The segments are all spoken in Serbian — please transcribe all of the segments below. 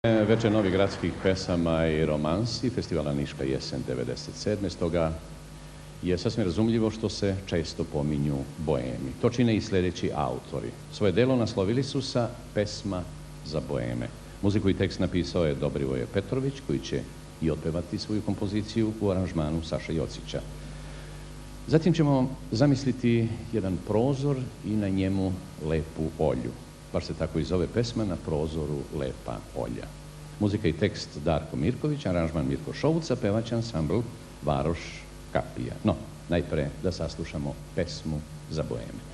Večer novih gradskih pesama i romansi Festivala Niška jesen 97. Stoga je sasvim razumljivo što se često pominju boemi. To čine i sljedeći autori. Svoje delo naslovili su sa Pesma za boeme. Muziku i tekst napisao je Dobrivoje Petrović, koji će i otpevati svoju kompoziciju u aranžmanu Saše Jocića. Zatim ćemo zamisliti jedan prozor i na njemu lepu olju. Baš se tako i zove pesma, Na prozoru lepa olja. Muzika i tekst Darko Mirković, aranžman Mirko Šouca, pevač ansambl Varoš Kapija. No, najpre da saslušamo Pesmu za boeme.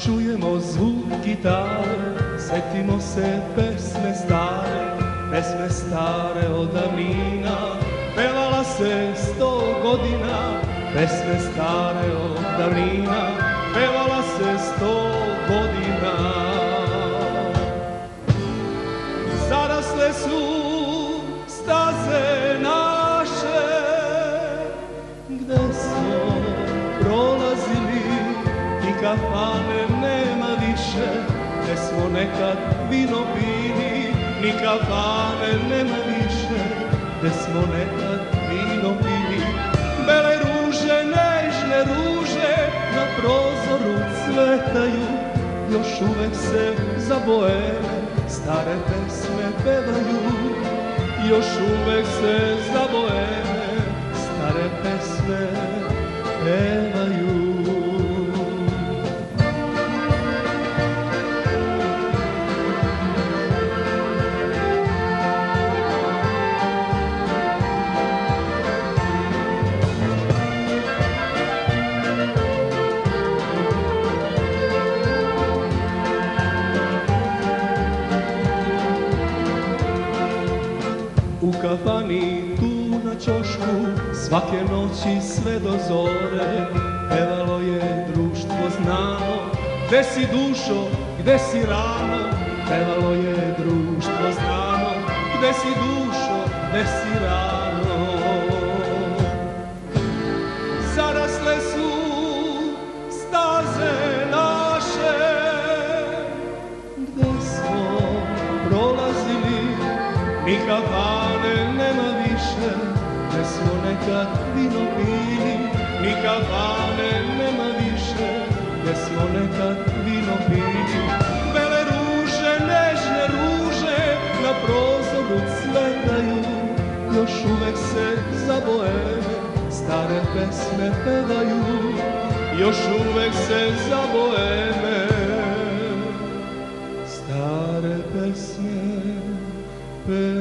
Čujemo zvuk gitare, setimo se pesme stare od davnina. Pevala se 100 godina, pesme stare od davnina, pevala se 100 godina. Zarasle su staze naše, gde smo prolazili i kafane nema više, gde smo nekad vino pili. Ni kafane nema više, gde smo nekad vino pili. Bele ruže, nežne ruže, na prozoru cvetaju, još uvek se za boeme stare pesme pevaju. Još uvek se za boeme stare pesme pevaju. U kafani tu na ćošku, svake noći sve do zore, pevalo je društvo znano. Gde si dušo, gde si rano, pevalo je društvo znano. Gde si dušo, gde si rano. Zarasle su staze naše, gde smo prolazili. Ni kafane nema više, gde smo nekad vino pili. Ni kafane nema više, gde smo nekad vino pili. Bele ruže, nežne ruže, na prozoru cvetaju, još uvek se za boeme stare pesme pevaju. Još uvek se za boeme stare pesme pevaju.